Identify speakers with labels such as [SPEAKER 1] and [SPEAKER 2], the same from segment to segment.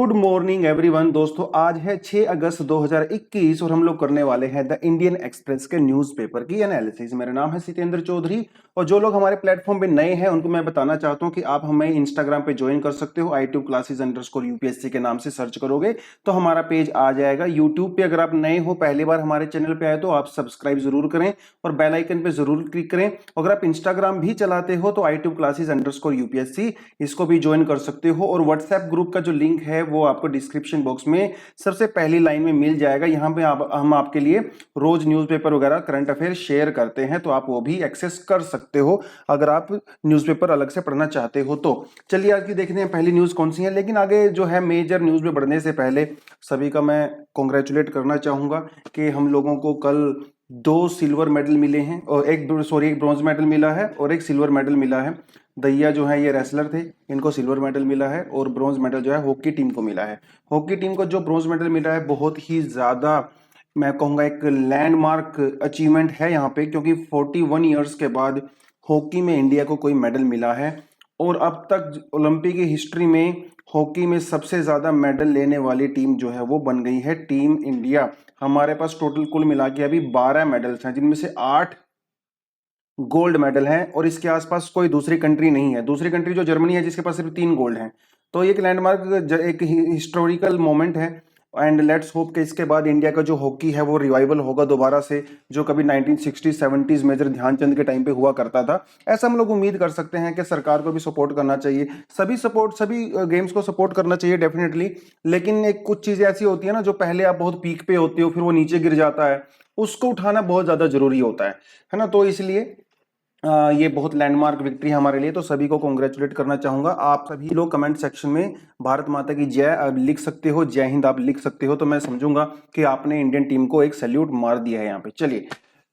[SPEAKER 1] Good morning everyone. दोस्तों आज है 6 अगस्त 2021 और हम लोग करने वाले हैं द इंडियन एक्सप्रेस के न्यूज़पेपर की एनालिसिस। मेरा नाम है सितेंद्र चौधरी और जो लोग हमारे प्लेटफॉर्म पे नए हैं उनको मैं बताना चाहता हूं कि आप हमें इंस्टाग्राम पे ज्वाइन कर सकते हो। iTube क्लासेस अंडरस्कोर यूपीएससी के नाम से सर्च करोगे तो हमारा पेज आ जाएगा। यूट्यूब पे अगर आप नए हो, पहली बार हमारे चैनल पे आए तो आप सब्सक्राइब जरूर करें और बेल आइकन पे जरूर क्लिक करें। अगर आप इंस्टाग्राम भी चलाते हो तो iTube क्लासेस अंडरस्कोर यूपीएससी इसको भी ज्वाइन कर सकते हो और व्हाट्सएप ग्रुप का जो लिंक है वो आपको डिस्क्रिप्शन बॉक्स में सबसे पहली लाइन में मिल जाएगा। यहाँ पे हम आपके लिए रोज न्यूज़पेपर वगैरह करंट अफेयर शेयर करते हैं तो आप वो भी एक्सेस कर सकते हो अगर आप न्यूज़पेपर अलग से पढ़ना चाहते हो तो। चलिए आज की देखते हैं पहली न्यूज़ कौन सी है। लेकिन आगे जो है मेजर न्यूज़ में बढ़ने से पहले सभी का मैं कॉन्ग्रेचुलेट करना चाहूँगा कि हम लोगों को कल 2 सिल्वर मेडल मिले हैं और एक ब्रॉन्ज मेडल मिला है और एक सिल्वर मेडल मिला है। दैया जो है ये रेसलर थे, इनको सिल्वर मेडल मिला है और ब्रॉन्ज मेडल जो है हॉकी टीम को मिला है। हॉकी टीम को जो ब्रॉन्ज मेडल मिला है बहुत ही ज़्यादा मैं कहूँगा एक लैंडमार्क अचीवमेंट है यहाँ पे, क्योंकि 41 ईयर्स के बाद हॉकी में इंडिया को कोई मेडल मिला है और अब तक ओलंपिक की हिस्ट्री में हॉकी में सबसे ज़्यादा मेडल लेने वाली टीम जो है वो बन गई है टीम इंडिया। हमारे पास टोटल कुल मिला के अभी 12 मेडल्स हैं जिनमें से 8 गोल्ड मेडल है और इसके आसपास कोई दूसरी कंट्री नहीं है। दूसरी कंट्री जो जर्मनी है जिसके पास सिर्फ 3 गोल्ड हैं। तो एक लैंडमार्क एक हिस्टोरिकल मोमेंट है एंड लेट्स होप कि इसके बाद इंडिया का जो हॉकी है वो रिवाइवल होगा दोबारा से, जो कभी 1960s 70s मेजर ध्यानचंद के टाइम पे हुआ करता था। ऐसा हम लोग उम्मीद कर सकते हैं कि सरकार को भी सपोर्ट करना चाहिए, सभी गेम्स को सपोर्ट करना चाहिए डेफिनेटली। लेकिन एक कुछ चीज़ें ऐसी होती है ना जो पहले आप बहुत पीक पे होते हो फिर वो नीचे गिर जाता है, उसको उठाना बहुत ज़्यादा जरूरी होता है ना। तो इसलिए ये बहुत लैंडमार्क विक्ट्री है हमारे लिए, तो सभी को कॉन्ग्रेचुलेट करना चाहूंगा। आप सभी लोग कमेंट सेक्शन में भारत माता की जय लिख सकते हो, जय हिंद आप लिख सकते हो, तो मैं समझूंगा कि आपने इंडियन टीम को एक सैल्यूट मार दिया है यहाँ पे। चलिए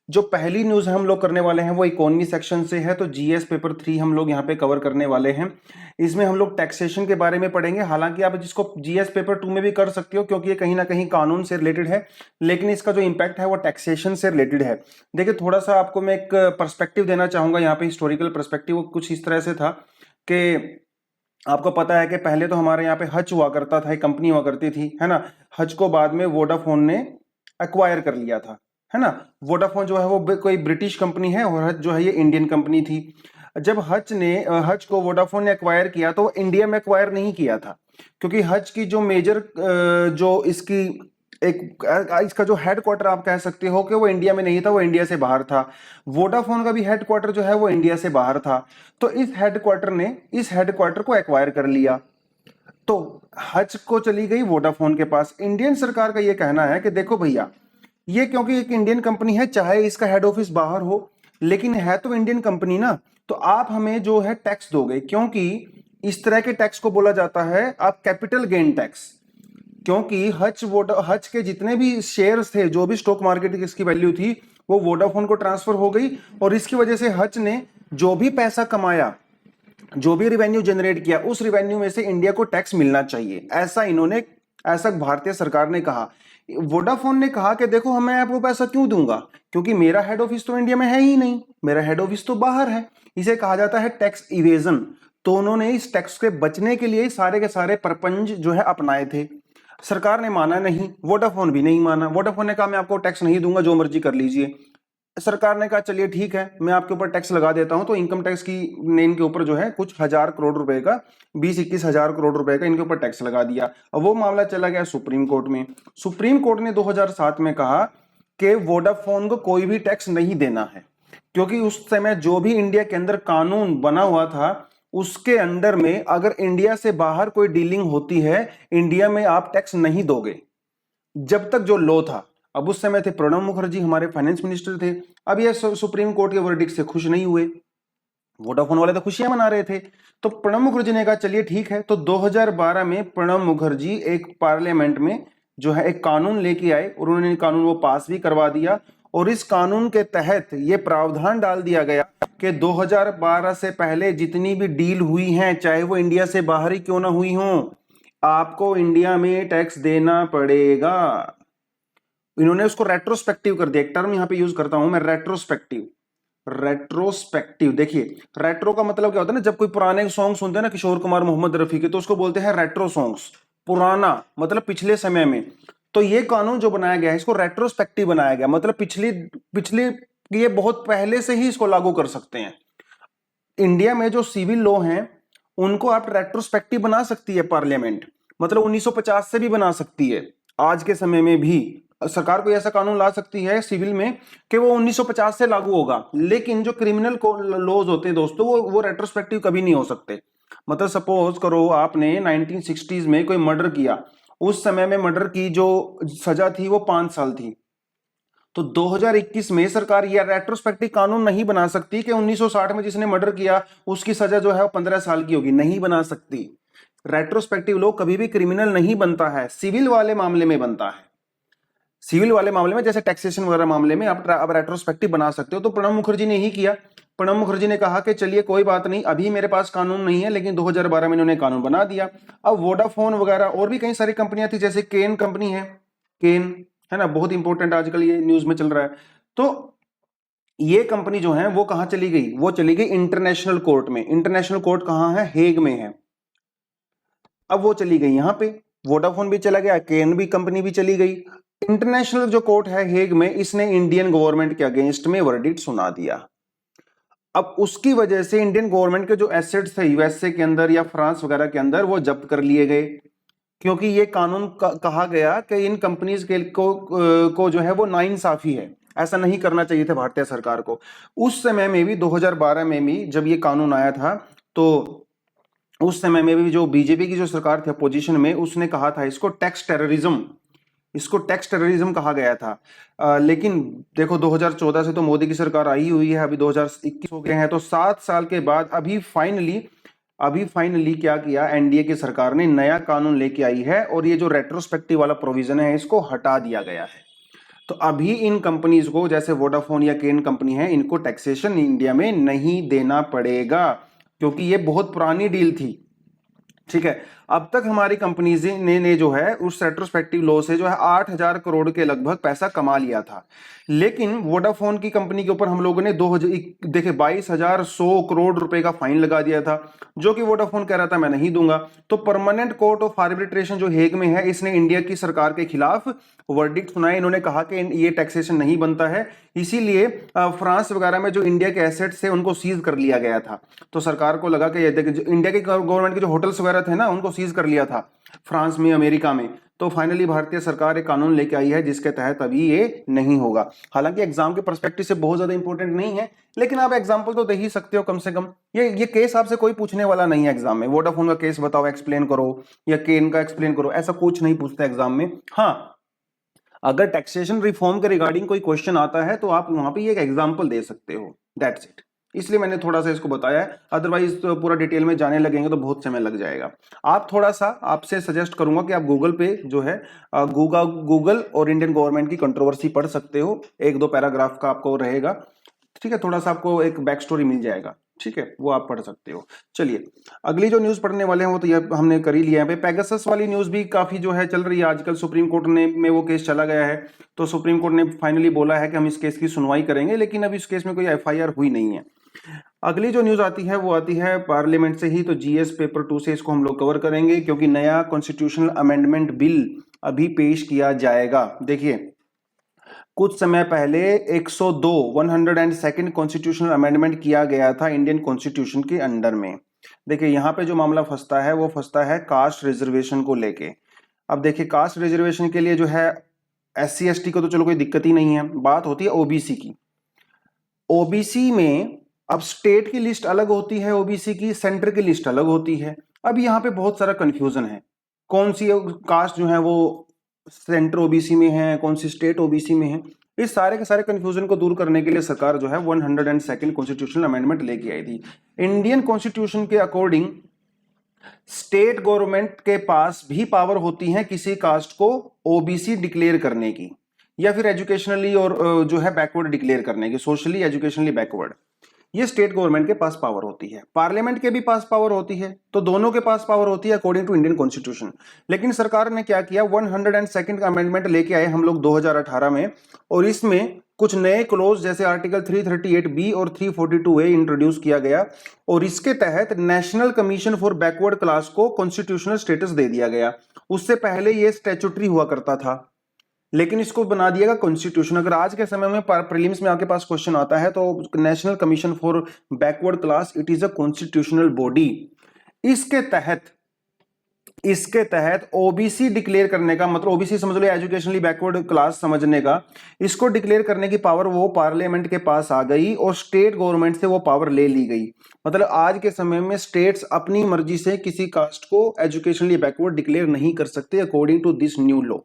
[SPEAKER 1] जो पहली न्यूज हम लोग करने वाले हैं वो इकोनॉमी सेक्शन से है। तो जीएस पेपर 3 हम लोग यहाँ पे कवर करने वाले हैं। इसमें हम लोग टैक्सेशन के बारे में पढ़ेंगे। हालांकि आप जिसको जीएस पेपर 2 में भी कर सकते हो क्योंकि ये कहीं ना कहीं कानून से रिलेटेड है, लेकिन इसका जो इम्पैक्ट है वो टैक्सेशन से रिलेटेड है। देखिए थोड़ा सा आपको मैं एक पर्सपेक्टिव देना चाहूंगा यहाँ पे। हिस्टोरिकल पर्सपेक्टिव कुछ इस तरह से था कि आपको पता है कि पहले तो हमारे यहाँ पे हच हुआ करता था, एक कंपनी हुआ करती थी, है ना। हच को बाद में वोडाफोन ने एक्वायर कर लिया था, है ना। वोडाफोन जो है वो कोई ब्रिटिश कंपनी है और हच जो है ये इंडियन कंपनी थी। जब हच को वोडाफोन ने एक्वायर किया तो इंडिया में एक्वायर नहीं किया था, क्योंकि हच की जो मेजर जो इसका जो हेडक्वार्टर आप कह सकते हो कि वो इंडिया में नहीं था, वो इंडिया से बाहर था। वोडाफोन का भी हेडक्वार्टर जो है वो इंडिया से बाहर था। तो इस हेडक्वार्टर को एक्वायर कर लिया तो हच को चली गई वोडाफोन के पास। इंडियन सरकार का ये कहना है कि देखो भैया, ये क्योंकि एक इंडियन कंपनी है, चाहे इसका हेड ऑफिस बाहर हो लेकिन है तो इंडियन कंपनी ना, तो आप हमें जो है टैक्स दोगे, क्योंकि इस तरह के टैक्स को बोला जाता है आप कैपिटल गेन टैक्स। क्योंकि हच के जितने भी शेयर्स थे, जो भी स्टॉक मार्केट की इसकी वैल्यू थी, वो वोडाफोन को ट्रांसफर हो गई और इसकी वजह से हच ने जो भी पैसा कमाया, जो भी रिवेन्यू जनरेट किया, उस रिवेन्यू में से इंडिया को टैक्स मिलना चाहिए, ऐसा भारतीय सरकार ने कहा। वोडाफोन ने कहा कि देखो मैं आपको पैसा क्यों दूंगा, क्योंकि मेरा हेड ऑफिस तो इंडिया में है ही नहीं, मेरा हेड ऑफिस तो बाहर है। इसे कहा जाता है टैक्स इवेजन। तो उन्होंने इस टैक्स के बचने के लिए सारे के सारे प्रपंच जो है अपनाए थे। सरकार ने माना नहीं, वोडाफोन भी नहीं माना। वोडाफोन ने कहा मैं आपको टैक्स नहीं दूंगा, जो मर्जी कर लीजिए। सरकार ने कहा चलिए ठीक है, मैं आपके ऊपर टैक्स लगा देता हूं। तो इनकम टैक्स की ने इनके ऊपर जो है कुछ हजार करोड़ रुपए का, 20-21 हजार करोड़ रुपए का इनके ऊपर टैक्स लगा दिया। अब वो मामला चला गया सुप्रीम कोर्ट में। सुप्रीम कोर्ट ने 2007 में कहा कि वोडाफोन को कोई भी टैक्स नहीं देना है, क्योंकि उस समय जो भी इंडिया के अंदर कानून बना हुआ था उसके अंडर में अगर इंडिया से बाहर कोई डीलिंग होती है, इंडिया में आप टैक्स नहीं दोगे, जब तक जो लॉ था। अब उस समय थे प्रणब मुखर्जी, हमारे फाइनेंस मिनिस्टर थे। अब ये सुप्रीम कोर्ट के वर्डिक्ट से खुश नहीं हुए, वोडाफोन वाले तो खुशियां मना रहे थे। तो प्रणब मुखर्जी ने कहा चलिए ठीक है। तो 2012 में प्रणब मुखर्जी एक पार्लियामेंट में जो है एक कानून लेके आए और उन्होंने कानून वो पास भी करवा दिया। और इस कानून के तहत ये प्रावधान डाल दिया गया कि 2012 से पहले जितनी भी डील हुई हैं, चाहे वो इंडिया से बाहर ही क्यों ना हुई हो, आपको इंडिया में टैक्स देना पड़ेगा। इन्होंने उसको रेट्रोस्पेक्टिव कर दिया। एक टर्म यहां पे यूज करता हूं मैं, रेट्रोस्पेक्टिव। देखिए रेट्रो का मतलब क्या होता है ना, जब कोई पुराने सॉन्ग सुनते हैं ना किशोर कुमार, मोहम्मद रफी के, तो उसको बोलते हैं रेट्रो सॉन्ग्स। पुराना मतलब पिछले समय में। तो ये कानून जो बनाया गया है इसको रेट्रोस्पेक्टिव बनाया गया, मतलब पिछली पिछली ये बहुत पहले से ही इसको लागू कर सकते हैं। इंडिया में जो सिविल लॉ हैं उनको आप रेट्रोस्पेक्टिव बना सकती है पार्लियामेंट, मतलब 1950 से भी बना सकती है। आज के समय में भी सरकार कोई ऐसा कानून ला सकती है सिविल में कि वो 1950 से लागू होगा, लेकिन जो क्रिमिनल लॉज होते हैं दोस्तों वो रेट्रोस्पेक्टिव कभी नहीं हो सकते। मतलब सपोज करो आपने 1960s में कोई मर्डर किया, उस समय में मर्डर की जो सजा थी वो 5 साल थी, तो 2021 में सरकार यह रेट्रोस्पेक्टिव कानून नहीं बना सकती कि 1960 में जिसने मर्डर किया उसकी सजा जो है वो 15 साल की होगी, नहीं बना सकती। रेट्रोस्पेक्टिव लॉ कभी भी क्रिमिनल नहीं बनता है, सिविल वाले मामले में बनता है। सिविल वाले मामले में जैसे टैक्सेशन वगैरह मामले में आप रेट्रोस्पेक्टिव बना सकते हो। तो प्रणब मुखर्जी ने यही किया। प्रणब मुखर्जी ने कहा कि चलिए कोई बात नहीं, अभी मेरे पास कानून नहीं है, लेकिन 2012 में इन्होंने कानून बना दिया। अब वोडाफोन वगैरह और भी कई सारी कंपनियां थी, जैसे केन कंपनी है, केन है ना, बहुत इंपॉर्टेंट आजकल ये न्यूज में चल रहा है। तो ये कंपनी जो है वो कहां चली गई, वो चली गई इंटरनेशनल कोर्ट में। इंटरनेशनल कोर्ट कहां है, हेग में है। अब वो चली गई यहां पे, वोडाफोन भी चला गया, केन भी कंपनी भी चली गई। इंटरनेशनल जो कोर्ट है हेग में, इसने इंडियन गवर्नमेंट के अगेंस्ट में वर्डिक्ट सुना दिया। अब उसकी वजह से इंडियन गवर्नमेंट के जो एसेट्स थे यूएसए के अंदर या फ्रांस वगैरह के अंदर वो जब्त कर लिए गए, क्योंकि ये कानून कहा गया कि इन कंपनीज के को जो है वो नाइंसाफी है, ऐसा नहीं करना चाहिए था भारतीय सरकार को। उस समय में भी 2012 में भी जब ये कानून आया था, तो उस समय में भी जो बीजेपी की जो सरकार थी अपोजिशन में, उसने कहा था इसको टैक्स टेररिज्म, इसको टैक्स टेररिज्म कहा गया था। लेकिन देखो 2014 से तो मोदी की सरकार आई हुई है, अभी 2021 हो गए हैं, तो 7 साल के बाद अभी फाइनली क्या किया, एनडीए की सरकार ने नया कानून लेके आई है और ये जो रेट्रोस्पेक्टिव वाला प्रोविजन है इसको हटा दिया गया है। तो अभी इन कंपनीज को, जैसे वोडाफोन या केन कंपनी है, इनको टैक्सेशन इंडिया में नहीं देना पड़ेगा, क्योंकि ये बहुत पुरानी डील थी। ठीक है, अब तक हमारी कंपनीज ने जो है उस रेट्रोस्पेक्टिव लॉ से जो है 8,000 करोड़ के लगभग पैसा कमा लिया था। लेकिन वोडाफोन की कंपनी के ऊपर हम लोगों ने 22,100 करोड़ रुपए का फाइन लगा दिया था, जो कि वोडाफोन कह रहा था मैं नहीं दूंगा। तो परमानेंट कोर्ट ऑफ आर्बिट्रेशन जो हेग में है, इसने इंडिया की सरकार के खिलाफ वर्डिक्ट सुनाए। इन्होंने कहा कि ये टैक्सेशन नहीं बनता है, इसीलिए फ्रांस वगैरह में जो इंडिया के एसेट्स थे उनको सीज कर लिया गया था। तो सरकार को लगा कि इंडिया के गवर्नमेंट के जो होटल्स वगैरह थे ना उनको सीज कर लिया था फ्रांस में, अमेरिका में। तो फाइनली भारतीय सरकार एक कानून लेके आई है जिसके तहत अभी ये नहीं होगा। हालांकि एग्जाम के पर्सपेक्टिव से बहुत ज्यादा इंपॉर्टेंट नहीं है, लेकिन आप एग्जांपल तो दे ही सकते हो कम से कम। ये केस आपसे कोई पूछने वाला नहीं है एग्जाम में, वोडाफोन का केस बताओ एक्सप्लेन करो या केन का एक्सप्लेन करो, ऐसा कुछ नहीं पूछते एग्जाम में। हाँ, अगर टैक्सेशन रिफॉर्म के रिगार्डिंग कोई क्वेश्चन आता है तो आप वहां पे ये एक एग्जांपल दे सकते हो, दैट्स इट। इसलिए मैंने थोड़ा सा इसको बताया है, अदरवाइज तो पूरा डिटेल में जाने लगेंगे तो बहुत समय लग जाएगा। आप थोड़ा सा, आपसे सजेस्ट करूंगा कि आप गूगल पे जो है गूगल और इंडियन गवर्नमेंट की कंट्रोवर्सी पढ़ सकते हो, 1-2 पैराग्राफ का आपको रहेगा। ठीक है, थोड़ा सा आपको एक बैक स्टोरी मिल जाएगा। ठीक है, वो आप पढ़ सकते हो। चलिए अगली जो न्यूज पढ़ने वाले हैं वो तो ये हमने कर ही लिया है। पेगासस वाली न्यूज भी काफी जो है चल रही है आजकल, सुप्रीम कोर्ट में वो केस चला गया है। तो सुप्रीम कोर्ट ने फाइनली बोला है कि हम इस केस की सुनवाई करेंगे, लेकिन अभी इस केस में कोई एफआईआर हुई नहीं है। अगली जो न्यूज आती है वो आती है पार्लियामेंट से ही, तो जीएस पेपर 2 से इसको हम लोग कवर करेंगे, क्योंकि नया कॉन्स्टिट्यूशनल अमेंडमेंट बिल अभी पेश किया जाएगा। देखिए कुछ समय पहले 102 कॉन्स्टिट्यूशनल अमेंडमेंट किया गया था इंडियन कॉन्स्टिट्यूशन के अंडर में। देखिए यहाँ पे जो मामला फंसता है वो फंसता है कास्ट रिजर्वेशन को लेके। अब देखिए कास्ट रिजर्वेशन के लिए जो है SC ST को तो चलो कोई दिक्कत ही नहीं है, बात होती है ओबीसी की। ओबीसी में अब स्टेट की लिस्ट अलग होती है, ओबीसी की सेंटर की लिस्ट अलग होती है। अब यहाँ पे बहुत सारा कंफ्यूजन है, कौन सी कास्ट जो है वो सेंटर ओबीसी में है, कौन सी स्टेट ओबीसी में है। इस सारे के सारे कंफ्यूजन को दूर करने के लिए सरकार जो है 102 कॉन्स्टिट्यूशनल अमेंडमेंट लेके आई थी। इंडियन कॉन्स्टिट्यूशन के अकॉर्डिंग स्टेट गवर्नमेंट के पास भी पावर होती है किसी कास्ट को ओबीसी डिक्लेयर करने की, या फिर एजुकेशनली और जो है बैकवर्ड डिक्लेयर करने की, सोशली एजुकेशनली बैकवर्ड। ये स्टेट गवर्नमेंट के पास पावर होती है, पार्लियामेंट के भी पास पावर होती है, तो दोनों के पास पावर होती है अकॉर्डिंग टू इंडियन कॉन्स्टिट्यूशन। लेकिन सरकार ने क्या किया, 102 अमेंडमेंट लेके आए हम लोग 2018 में, और इसमें कुछ नए क्लोज जैसे आर्टिकल 338 बी और 342 ए इंट्रोड्यूस किया गया और इसके तहत national commission for backward class को कॉन्स्टिट्यूशनल स्टेटस दे दिया गया। उससे पहले ये स्टैट्यूटरी हुआ करता था, लेकिन इसको बना दिएगा कॉन्स्टिट्यूशन। अगर आज के समय में प्रीलिम्स में आपके पास क्वेश्चन आता है तो national commission for backward class it is a constitutional body. इसके तहत ओबीसी डिक्लेयर करने का मतलब ओबीसी समझ लो एजुकेशनली बैकवर्ड क्लास समझने का, इसको डिक्लेयर करने की पावर वो पार्लियामेंट के पास आ गई और स्टेट गवर्नमेंट से वो पावर ले ली गई। मतलब आज के समय में स्टेट्स अपनी मर्जी से किसी कास्ट को एजुकेशनली बैकवर्ड डिक्लेयर नहीं कर सकते according to this new law.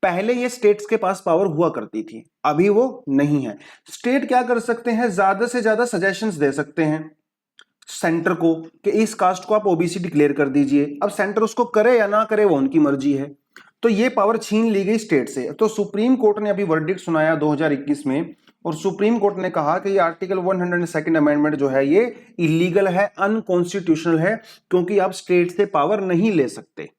[SPEAKER 1] पहले ये स्टेट्स के पास पावर हुआ करती थी, अभी वो नहीं है। स्टेट क्या कर सकते हैं, ज्यादा से ज्यादा सजेशंस दे सकते हैं सेंटर को कि इस कास्ट को आप ओबीसी डिक्लेयर कर दीजिए। अब सेंटर उसको करे या ना करे वो उनकी मर्जी है। तो ये पावर छीन ली गई स्टेट से। तो सुप्रीम कोर्ट ने अभी वर्डिक्ट सुनाया 2021 में और सुप्रीम कोर्ट ने कहा कि ये आर्टिकल 102 अमेंडमेंट जो है ये इलीगल है, अनकॉन्स्टिट्यूशनल है, क्योंकि आप स्टेट से पावर नहीं ले सकते।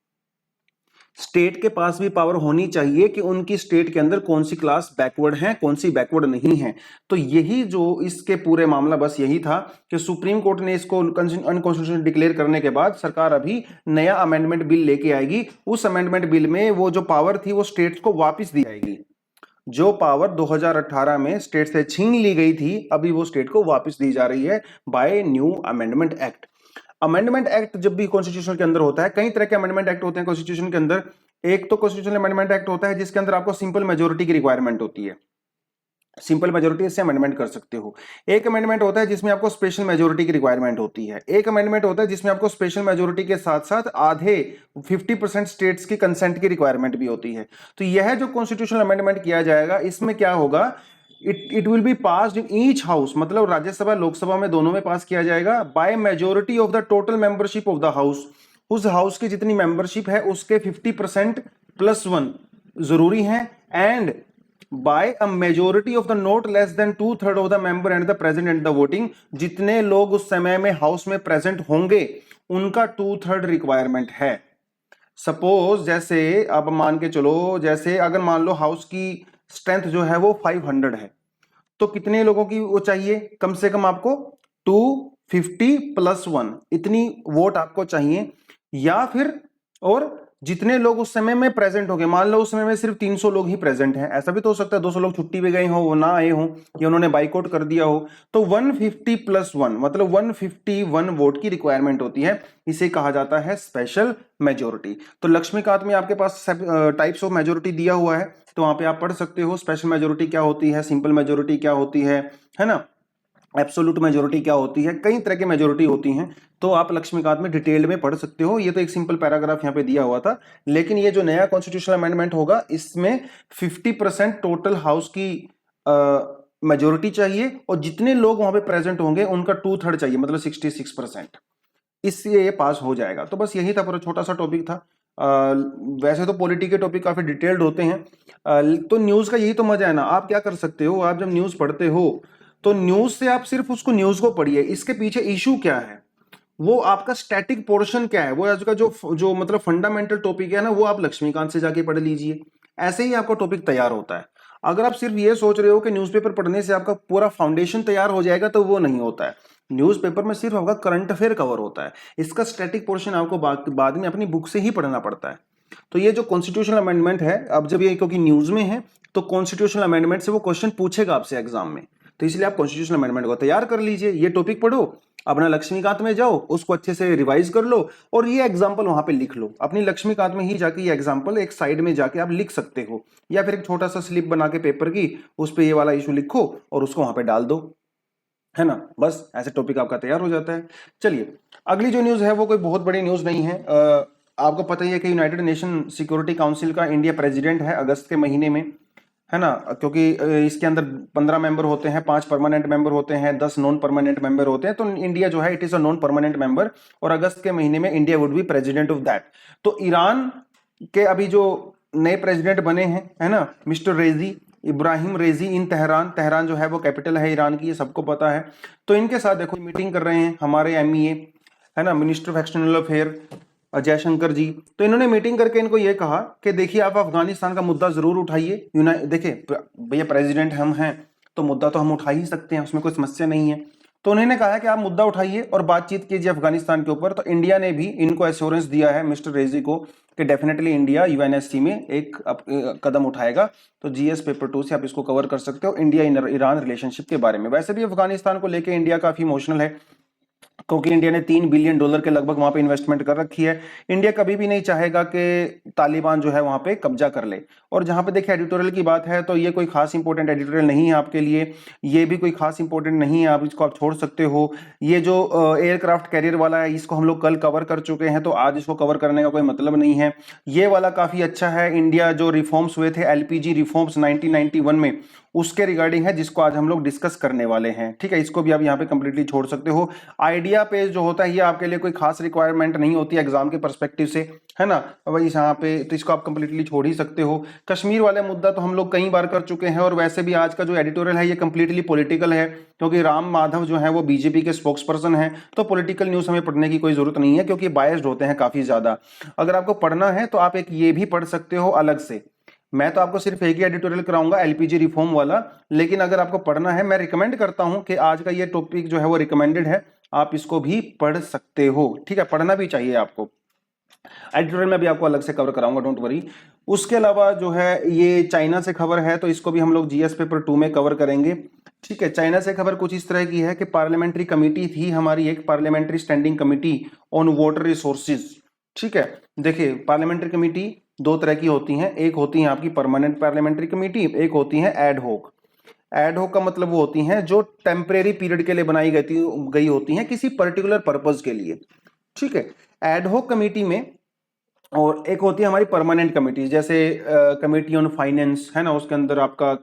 [SPEAKER 1] स्टेट के पास भी पावर होनी चाहिए कि उनकी स्टेट के अंदर कौन सी क्लास बैकवर्ड है, कौन सी बैकवर्ड नहीं है। तो यही जो इसके पूरे मामला बस यही था कि सुप्रीम कोर्ट ने इसको अनकॉन्स्टिट्यूशनल डिक्लेयर करने के बाद सरकार अभी नया अमेंडमेंट बिल लेके आएगी। उस अमेंडमेंट बिल में वो जो पावर थी वो स्टेट्स को वापस दी जाएगी। जो पावर 2018 में स्टेट से छीन ली गई थी अभी वो स्टेट को वापस दी जा रही है by new amendment act. Amendment act जब भी कॉन्स्टिट्यूशन के अंदर होता है, कई तरह के अमेंडमेंट एक्ट होते हैं कॉन्स्टिट्यूशन के अंदर। एक तो कॉन्स्टिट्यूशनल अमेंडमेंट एक्ट होता है जिसके अंदर आपको सिंपल मेजोरिटी की रिक्वायरमेंट होती है, सिंपल मेजोरिटी से अमेंडमेंट कर सकते हो। एक अमेंडमेंट होता है जिसमें आपको स्पेशल मेजोरिटी की रिक्वायरमेंट होती है। एक अमेंडमेंट होता है जिसमें आपको स्पेशल मेजोरिटी के साथ साथ आधे 50% स्टेट्स की कंसेंट की रिक्वायरमेंट भी होती है। तो यह जो कॉन्स्टिट्यूशनल अमेंडमेंट किया जाएगा इसमें क्या होगा, it will be passed in each house, मतलब राज्यसभा लोकसभा में दोनों में पास किया जाएगा by majority of the total membership of the house. उस हाउस की जितनी मेंबरशिप है उसके 50% +1 जरूरी है and by a majority of the not less than 2/3 of the member and the present and the voting. जितने लोग उस समय में हाउस में प्रेजेंट होंगे उनका 2/3 रिक्वायरमेंट है। सपोज जैसे अब मान के चलो, जैसे अगर मान लो हाउस की स्ट्रेंथ जो है वो 500 है तो कितने लोगों की वो चाहिए, कम से कम आपको 250 +1 इतनी वोट आपको चाहिए। या फिर और जितने लोग उस समय में प्रेजेंट होंगे, मान लो उस समय में सिर्फ 300 लोग ही प्रेजेंट हैं, ऐसा भी तो हो सकता है 200 लोग छुट्टी पे गए हो, वो ना आए हो या उन्होंने बाइकआउट कर दिया हो, तो 150 +1 मतलब 151 वोट की रिक्वायरमेंट होती है। इसे कहा जाता है स्पेशल मेजोरिटी। तो लक्ष्मीकांत में आपके पास टाइप्स ऑफ मेजोरिटी दिया हुआ है, तो वहां पे आप पढ़ सकते हो स्पेशल मेजोरिटी क्या होती है, सिंपल मेजोरिटी क्या होती है ना, एब्सोल्यूट मेजोरिटी क्या होती है, कई तरह की मेजोरिटी होती हैं। तो आप लक्ष्मीकांत में डिटेल में पढ़ सकते हो। ये तो एक सिंपल पैराग्राफ यहाँ पे दिया हुआ था, लेकिन ये जो नया कॉन्स्टिट्यूशनल अमेंडमेंट होगा इसमें 50% टोटल हाउस की मेजोरिटी चाहिए और जितने लोग वहां पे प्रेजेंट होंगे उनका 2/3 चाहिए, मतलब 66%। इससे ये पास हो जाएगा। तो बस यही था, पूरा छोटा सा टॉपिक था। वैसे तो पॉलिटी के टॉपिक काफी डिटेल्ड होते हैं, तो न्यूज का यही तो मजा है ना। आप क्या कर सकते हो, आप जब न्यूज पढ़ते हो तो न्यूज से आप सिर्फ उसको न्यूज को पढ़िए, इसके पीछे इशू क्या है, वो आपका स्टैटिक पोर्शन क्या है, वो आज का जो मतलब फंडामेंटल टॉपिक है ना, वो आप लक्ष्मीकांत से जाके पढ़ लीजिए। ऐसे ही आपका टॉपिक तैयार होता है। अगर आप सिर्फ ये सोच रहे हो कि न्यूज़पेपर पढ़ने से आपका पूरा फाउंडेशन तैयार हो जाएगा, तो वो नहीं होता है। न्यूज़पेपर में सिर्फ आपका करंट अफेयर कवर होता है, इसका स्टैटिक पोर्शन आपको बाद में अपनी बुक से ही पढ़ना पड़ता है। तो ये जो कॉन्स्टिट्यूशनल अमेंडमेंट है, अब जब ये क्योंकि न्यूज में है तो कॉन्स्टिट्यूशनल अमेंडमेंट से वो क्वेश्चन पूछेगा आपसे एग्जाम में, तो इसलिए आप कॉन्स्टिट्यूशनल अमेंडमेंट को तैयार कर लीजिए। ये टॉपिक पढ़ो, अपना लक्ष्मीकांत में जाओ, उसको अच्छे से रिवाइज कर लो और ये एग्जाम्पल वहां पे लिख लो। अपनी लक्ष्मीकांत में ही जाके ये एग्जाम्पल एक साइड में जाके आप लिख सकते हो, या फिर एक छोटा सा स्लिप बना के पेपर की, उस पर ये वाला इशू लिखो और उसको वहां पे डाल दो, है ना। बस ऐसे टॉपिक आपका तैयार हो जाता है। चलिए, अगली जो न्यूज है वो कोई बहुत बड़ी न्यूज नहीं है। आपको पता ही है कि यूनाइटेड नेशन सिक्योरिटी काउंसिल का इंडिया प्रेसिडेंट है अगस्त के महीने में, है ना, क्योंकि इसके अंदर 15 मेंबर होते हैं, 5 परमानेंट मेंबर होते हैं, 10 नॉन परमानेंट मेंबर होते हैं। तो इंडिया जो है it is a non permanent member और अगस्त के महीने में India would be president of that. तो ईरान के अभी जो नए प्रेसिडेंट बने हैं, है ना, मिस्टर रेजी, इब्राहिम रेजी इन तेहरान जो है वो कैपिटल है ईरान की, ये सबको पता है। तो इनके साथ देखो मीटिंग कर रहे हैं हमारे MEA, है ना, minister of external affair, Jaishankar ji. तो इन्होंने मीटिंग करके इनको ये कहा कि देखिए आप अफगानिस्तान का मुद्दा जरूर उठाइए। देखिए भैया प्रेसिडेंट हम हैं तो मुद्दा तो हम उठा ही सकते हैं, उसमें कोई समस्या नहीं है। तो उन्होंने कहा कि आप मुद्दा उठाइए और बातचीत कीजिए अफगानिस्तान के ऊपर। तो इंडिया ने भी इनको एश्योरेंस दिया है मिस्टर रेजी को कि डेफिनेटली इंडिया यूएनएससी में एक कदम उठाएगा। तो जीएस पेपर 2 से आप इसको कवर कर सकते हो, इंडिया ईरान रिलेशनशिप के बारे में। वैसे भी अफगानिस्तान को लेकर इंडिया काफी इमोशनल है क्योंकि इंडिया ने $3 बिलियन के लगभग वहां पे इन्वेस्टमेंट कर रखी है। इंडिया कभी भी नहीं चाहेगा कि तालिबान जो है वहां पे कब्जा कर ले। और जहां पे देखिए एडिटोरियल की बात है तो ये कोई खास इंपॉर्टेंट एडिटोरियल नहीं है आपके लिए, ये भी कोई खास इंपॉर्टेंट नहीं है, आप इसको आप छोड़ सकते हो। ये जो एयरक्राफ्ट कैरियर वाला है इसको हम लोग कल कवर कर चुके हैं, तो आज इसको कवर करने का कोई मतलब नहीं है। ये वाला काफी अच्छा है, इंडिया जो रिफॉर्म्स हुए थे एलपीजी रिफॉर्म्स 1991 में, उसके रिगार्डिंग है, जिसको आज हम लोग डिस्कस करने वाले हैं। ठीक है, इसको भी आप यहाँ पे कंप्लीटली छोड़ सकते हो। आइडिया पेज जो होता है ये आपके लिए कोई खास रिक्वायरमेंट नहीं होती एग्जाम के पर्सपेक्टिव से, है ना भाई, यहाँ पे तो इसको आप कंप्लीटली छोड़ ही सकते हो। कश्मीर वाले मुद्दा तो हम लोग कई बार कर चुके हैं, और वैसे भी आज का जो एडिटोरियल है ये कंप्लीटली पॉलिटिकल है, क्योंकि राम माधव जो है वो बीजेपी के स्पोक्स पर्सन है। तो पॉलिटिकल न्यूज हमें पढ़ने की कोई जरूरत नहीं है, क्योंकि बायस्ड होते हैं काफी ज्यादा। अगर आपको पढ़ना है तो आप एक ये भी पढ़ सकते हो अलग से। मैं तो आपको सिर्फ एक ही एडिटोरियल कराऊंगा एलपीजी रिफॉर्म वाला, लेकिन अगर आपको पढ़ना है मैं रिकमेंड करता हूं कि आज का ये टॉपिक जो है वो रिकमेंडेड है, आप इसको भी पढ़ सकते हो। ठीक है, पढ़ना भी चाहिए आपको। एडिटोरियल में भी आपको अलग से कवर कराऊंगा, डोंट वरी। उसके अलावा जो है ये चाइना से खबर है, तो इसको भी हम लोग जीएस पेपर 2 में कवर करेंगे। ठीक है, चाइना से खबर कुछ इस तरह की है कि पार्लियामेंट्री कमेटी थी हमारी, एक parliamentary standing committee on water resources. ठीक है, देखिए पार्लियामेंट्री कमेटी दो तरह की होती हैं, एक होती है आपकी परमानेंट पार्लियामेंट्री कमेटी, एक होती है एड होक। एड होक का मतलब वो होती हैं जो टेम्परेरी पीरियड के लिए बनाई गई होती हैं किसी पर्टिकुलर पर्पज के लिए। ठीक है, एड होक कमेटी में, और एक होती है हमारी परमानेंट कमेटी, जैसे कमेटी ऑन फाइनेंस है ना, उसके अंदर आपका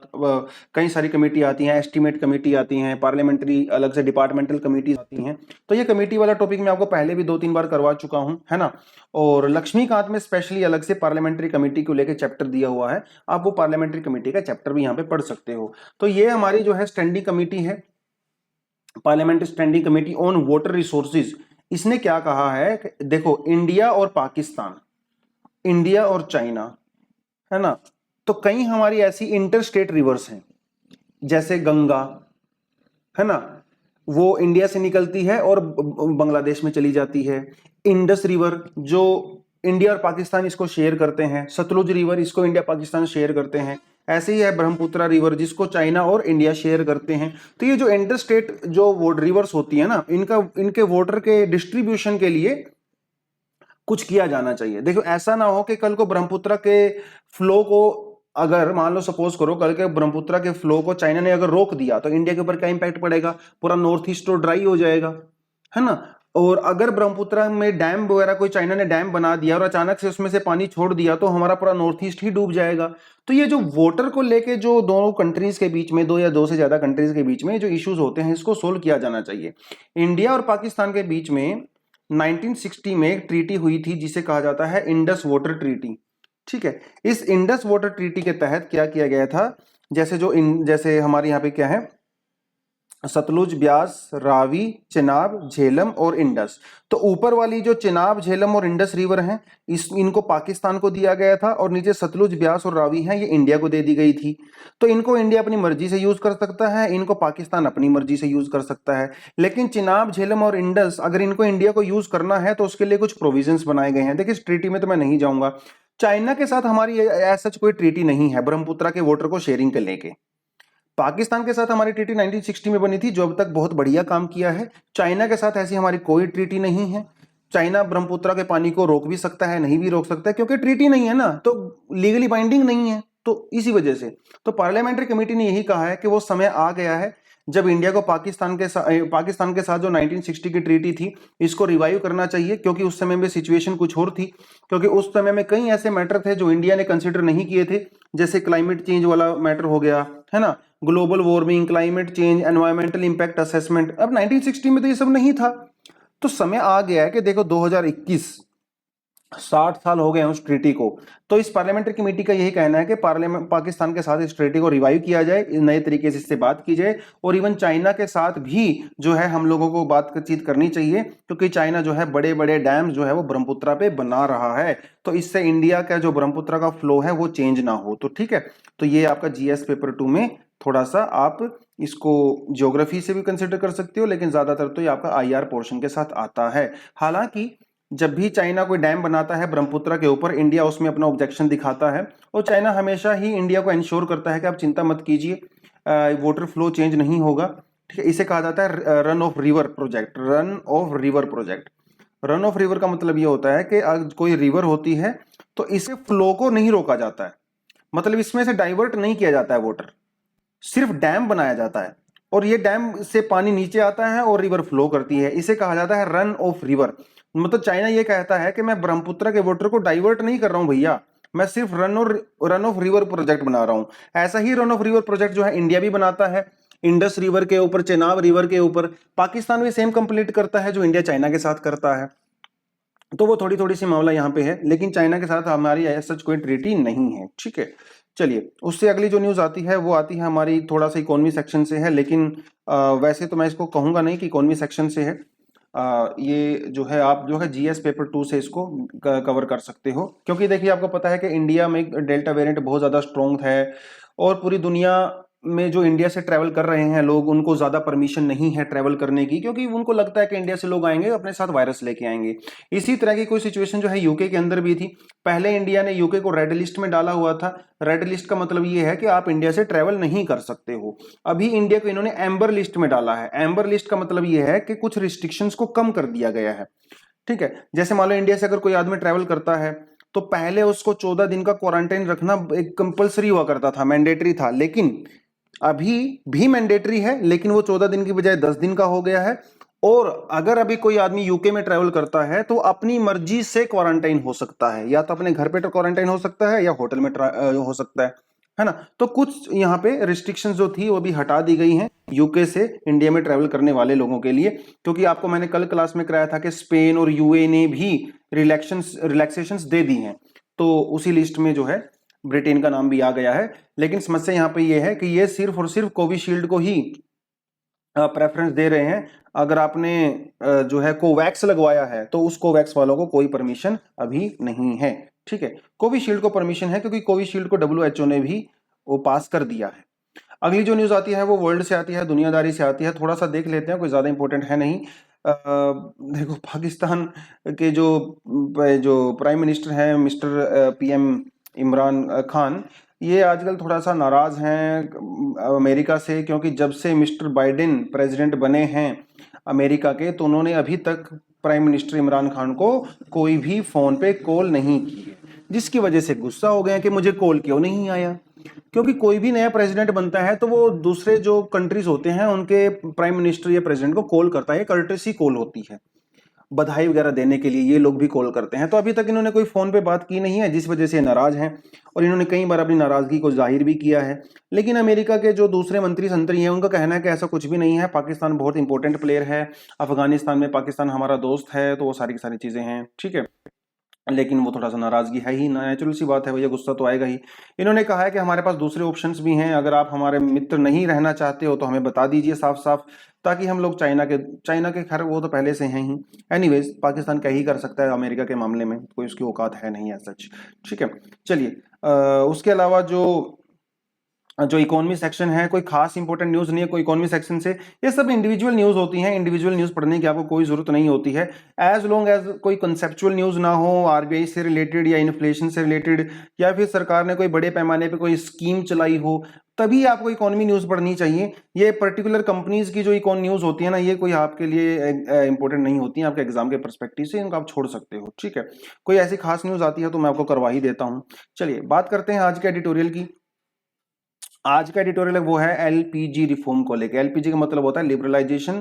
[SPEAKER 1] कई सारी कमेटी आती हैं, एस्टीमेट कमेटी आती हैं, पार्लियामेंट्री अलग से डिपार्टमेंटल कमेटी आती हैं। तो ये कमेटी वाला टॉपिक मैं आपको पहले भी 2-3 बार करवा चुका हूं, है ना। और लक्ष्मीकांत में स्पेशली अलग से पार्लियामेंट्री कमेटी को लेकर चैप्टर दिया हुआ है, आप वो पार्लियामेंट्री कमेटी का चैप्टर भी यहाँ पे पढ़ सकते हो। तो ये हमारी जो है स्टैंडिंग कमेटी है, parliamentary standing committee on water resources. इसने क्या कहा है, देखो इंडिया और पाकिस्तान, इंडिया और चाइना, है ना, तो कई हमारी ऐसी इंटर स्टेट रिवर्स हैं, जैसे गंगा, है ना, वो इंडिया से निकलती है और बांग्लादेश में चली जाती है। इंडस रिवर जो इंडिया और पाकिस्तान इसको शेयर करते हैं, सतलुज रिवर इसको इंडिया पाकिस्तान शेयर करते हैं। ऐसे ही है ब्रह्मपुत्र रिवर जिसको चाइना और इंडिया शेयर करते हैं। तो ये जो इंटर स्टेट जो रिवर्स होती है ना, इनके वाटर के डिस्ट्रीब्यूशन के लिए कुछ किया जाना चाहिए। देखो ऐसा ना हो कि कल को ब्रह्मपुत्र के फ्लो को, अगर मान लो सपोज करो कल के ब्रह्मपुत्र के फ्लो को चाइना ने अगर रोक दिया, तो इंडिया के ऊपर क्या इंपैक्ट पड़ेगा, पूरा नॉर्थ ईस्ट तो ड्राई हो जाएगा, है ना। और अगर ब्रह्मपुत्र में डैम वगैरह कोई चाइना ने डैम बना दिया और अचानक से उसमें से पानी छोड़ दिया, तो हमारा पूरा नॉर्थ ईस्ट ही डूब जाएगा। तो ये जो वाटर को लेके जो दोनों कंट्रीज के बीच में, दो या दो से ज्यादा कंट्रीज के बीच में जो इश्यूज होते हैं, इसको सोल्व किया जाना चाहिए। इंडिया और पाकिस्तान के बीच में 1960 में एक ट्रीटी हुई थी जिसे कहा जाता है इंडस वाटर ट्रीटी। ठीक है, इस इंडस वाटर ट्रीटी के तहत क्या किया गया था, जैसे हमारे यहाँ पे क्या है, सतलुज, ब्यास, रावी, चिनाब, झेलम और इंडस। तो ऊपर वाली जो चिनाब, झेलम और इंडस रिवर हैं, इनको पाकिस्तान को दिया गया था, और नीचे सतलुज, ब्यास और रावी हैं, ये इंडिया को दे दी गई थी। तो इनको इंडिया अपनी मर्जी से यूज कर सकता है, इनको पाकिस्तान अपनी मर्जी से यूज कर सकता है। लेकिन चिनाब, झेलम और इंडस अगर इनको इंडिया को यूज करना है तो उसके लिए कुछ प्रोविजंस बनाए गए हैं। देखिए इस ट्रीटी में तो मैं नहीं जाऊंगा। चाइना के साथ हमारी ऐसा कोई ट्रीटी नहीं है ब्रह्मपुत्र के वाटर को शेयरिंग के लेके। पाकिस्तान के साथ हमारी ट्रीटी 1960 में बनी थी, जो अब तक बहुत बढ़िया काम किया है। चाइना के साथ ऐसी हमारी कोई ट्रीटी नहीं है। चाइना ब्रह्मपुत्र के पानी को रोक भी सकता है, नहीं भी रोक सकता है, क्योंकि ट्रीटी नहीं है ना, तो लीगली बाइंडिंग नहीं है। तो इसी वजह से तो पार्लियामेंट्री कमेटी ने यही कहा है कि वो समय आ गया है जब इंडिया को पाकिस्तान के साथ जो 1960 की ट्रीटी थी इसको रिवाइव करना चाहिए, क्योंकि उस समय में सिचुएशन कुछ और थी। क्योंकि उस समय में कई ऐसे मैटर थे जो इंडिया ने कंसिडर नहीं किए थे, जैसे क्लाइमेट चेंज वाला मैटर हो गया, है ना, global warming, climate change, environmental impact assessment. अब 1960 में तो ये सब नहीं था। तो समय आ गया है कि देखो 2021 60 साल हो गए हैं उस ट्रीटी को। तो इस पार्लियामेंट्री कमेटी का यही कहना है कि पार्लियामेंट पाकिस्तान के साथ इस ट्रीटी को रिवाइव किया जाए, नए तरीके से इससे बात की जाए, और इवन चाइना के साथ भी जो है हम लोगों को बातचीत करनी चाहिए, क्योंकि चाइना जो है बड़े बड़े डैम जो है वो ब्रह्मपुत्रा पे बना रहा है, तो इससे इंडिया का जो ब्रह्मपुत्रा का फ्लो है वो चेंज ना हो। तो ठीक है, तो ये आपका जीएस पेपर 2 में थोड़ा सा आप इसको ज्योग्राफी से भी कंसिडर कर सकते हो, लेकिन ज्यादातर तो ये आपका आईआर पोर्शन के साथ आता है। हालांकि जब भी चाइना कोई डैम बनाता है ब्रह्मपुत्रा के ऊपर, इंडिया उसमें अपना ऑब्जेक्शन दिखाता है, और चाइना हमेशा ही इंडिया को इंश्योर करता है कि आप चिंता मत कीजिए, वाटर फ्लो चेंज नहीं होगा। ठीक है, इसे कहा जाता है run of river project. Run of river project, run of river का मतलब ये होता है कि अगर कोई रिवर होती है तो इसे फ्लो को नहीं रोका जाता है, मतलब इसमें से डाइवर्ट नहीं किया जाता है वाटर, सिर्फ डैम बनाया जाता है, और ये डैम से पानी नीचे आता है और रिवर फ्लो करती है, इसे कहा जाता है रन ऑफ रिवर। मतलब चाइना ये कहता है कि मैं ब्रह्मपुत्र के वाटर को डाइवर्ट नहीं कर रहा हूं भैया, मैं सिर्फ रन ऑफ रिवर प्रोजेक्ट बना रहा हूं। ऐसा ही रन ऑफ रिवर प्रोजेक्ट जो है इंडिया भी बनाता है, इंडस रिवर के ऊपर, चेनाब रिवर के ऊपर। पाकिस्तान भी सेम कंप्लीट करता है जो इंडिया चाइना के साथ करता है। तो वो थोड़ी थोड़ी सी मामला यहाँ पे है, लेकिन चाइना के साथ हमारी सच कोई ट्रीटी नहीं है। ठीक है, चलिए उससे अगली जो न्यूज आती है वो आती है हमारी थोड़ा सा इकोनॉमी सेक्शन से है, लेकिन वैसे तो मैं इसको कहूंगा नहीं कि इकोनॉमी सेक्शन से है। ये जो है आप जो है जीएस पेपर 2 से इसको कवर कर सकते हो, क्योंकि देखिए आपको पता है कि इंडिया में डेल्टा वेरिएंट बहुत ज़्यादा स्ट्रॉन्ग है, और पूरी दुनिया में जो इंडिया से ट्रैवल कर रहे हैं लोग, उनको ज़्यादा परमिशन नहीं है ट्रैवल करने की, क्योंकि उनको लगता है कि इंडिया से लोग आएंगे अपने साथ वायरस लेके आएंगे। इसी तरह की कोई सिचुएशन जो है यूके के अंदर भी थी। पहले इंडिया ने यूके को रेड लिस्ट में डाला हुआ था। रेड लिस्ट का मतलब ये है कि आप इंडिया से ट्रैवल नहीं कर सकते हो। अभी इंडिया को इन्होंने एम्बर लिस्ट में डाला है। एम्बर लिस्ट का मतलब ये है कि कुछ रिस्ट्रिक्शंस को कम कर दिया गया है। ठीक है, जैसे मान लो इंडिया से अगर कोई आदमी ट्रैवल करता है तो पहले उसको 14 दिन का क्वारंटाइन रखना एक कंपलसरी हुआ करता था, मैंडेटरी था, लेकिन अभी भी मैंडेटरी है, लेकिन वो 14 दिन की बजाय 10 दिन का हो गया है। और अगर अभी कोई आदमी यूके में ट्रैवल करता है तो अपनी मर्जी से क्वारंटाइन हो सकता है, या तो अपने घर पे क्वारंटाइन हो सकता है या होटल में हो सकता है ना। तो कुछ यहाँ पे रिस्ट्रिक्शंस जो थी वो भी हटा दी गई हैं यूके से इंडिया में ट्रैवल करने वाले लोगों के लिए, क्योंकि आपको मैंने कल क्लास में कराया था कि स्पेन और यूए ने भी रिलैक्सेशंस दे दी हैं, तो उसी लिस्ट में जो है ब्रिटेन का नाम भी आ गया है। लेकिन समस्या यहाँ पे ये है कि ये सिर्फ और सिर्फ कोविशील्ड को ही प्रेफरेंस दे रहे हैं। अगर आपने जो है कोवैक्स लगवाया है तो उस कोवैक्स वालों को कोई परमिशन अभी नहीं है। ठीक है, कोविशील्ड को परमिशन है, क्योंकि कोविशील्ड को डब्ल्यूएचओ ने भी वो पास कर दिया है। अगली जो न्यूज आती है वो वर्ल्ड से आती है, दुनियादारी से आती है, थोड़ा सा देख लेते हैं, कोई ज्यादा इंपॉर्टेंट है नहीं। देखो पाकिस्तान के जो प्राइम मिनिस्टर हैं मिस्टर पीएम इमरान खान, ये आजकल थोड़ा सा नाराज हैं अमेरिका से, क्योंकि जब से मिस्टर बाइडेन प्रेसिडेंट बने हैं अमेरिका के, तो उन्होंने अभी तक प्राइम मिनिस्टर इमरान खान को कोई भी फोन पे कॉल नहीं की है, जिसकी वजह से गुस्सा हो गए कि मुझे कॉल क्यों नहीं आया। क्योंकि कोई भी नया प्रेसिडेंट बनता है तो वो दूसरे जो कंट्रीज होते हैं उनके प्राइम मिनिस्टर या प्रेसिडेंट को कॉल करता है, कर्टेसी कॉल होती है, बधाई वगैरह देने के लिए ये लोग भी कॉल करते हैं। तो अभी तक इन्होंने कोई फोन पे बात की नहीं है, जिस वजह से नाराज हैं, और इन्होंने कई बार अपनी नाराजगी को जाहिर भी किया है। लेकिन अमेरिका के जो दूसरे मंत्री संतरी हैं उनका कहना है कि ऐसा कुछ भी नहीं है, पाकिस्तान बहुत इंपॉर्टेंट प्लेयर है, अफगानिस्तान में पाकिस्तान हमारा दोस्त है, तो वो सारी की सारी चीजें हैं। ठीक है, लेकिन वो थोड़ा सा नाराजगी है ही, नेचुरल सी बात है भैया, गुस्सा तो आएगा ही। इन्होंने कहा है कि हमारे पास दूसरे ऑप्शंस भी हैं, अगर आप हमारे मित्र नहीं रहना चाहते हो तो हमें बता दीजिए साफ साफ, ताकि हम लोग चाइना के खैर वो तो पहले से हैं ही। एनीवेज पाकिस्तान क्या ही कर सकता है अमेरिका के मामले में, कोई उसकी औकात है नहीं है सच। ठीक है, चलिए उसके अलावा जो इकोनॉमी सेक्शन है, कोई खास इंपॉर्टेंट न्यूज नहीं है कोई इकोनॉमी सेक्शन से, ये सब इंडिविजुअल न्यूज होती हैं, इंडिविजुअल न्यूज पढ़ने की आपको कोई जरूरत नहीं होती है, एज लॉन्ग एज कोई कंसेप्चुअल न्यूज ना हो, आरबीआई से रिलेटेड या इन्फ्लेशन से रिलेटेड, या फिर सरकार ने कोई बड़े पैमाने पे कोई स्कीम चलाई हो, तभी आपको इकोनॉमी न्यूज पढ़नी चाहिए। ये पर्टिकुलर कंपनीज की जो इकोनॉमी न्यूज होती है ना, ये कोई आपके लिए इंपॉर्टेंट नहीं होती है आपके एग्जाम के परस्पेक्टिव से, इनको आप छोड़ सकते हो। ठीक है, कोई ऐसी खास न्यूज आती है तो मैं आपको करवा ही देता हूँ। चलिए बात करते हैं आज के एडिटोरियल की। आज का एडिटोरियल वो है एलपीजी रिफॉर्म को लेकर। एलपीजी का मतलब होता है लिबरलाइजेशन,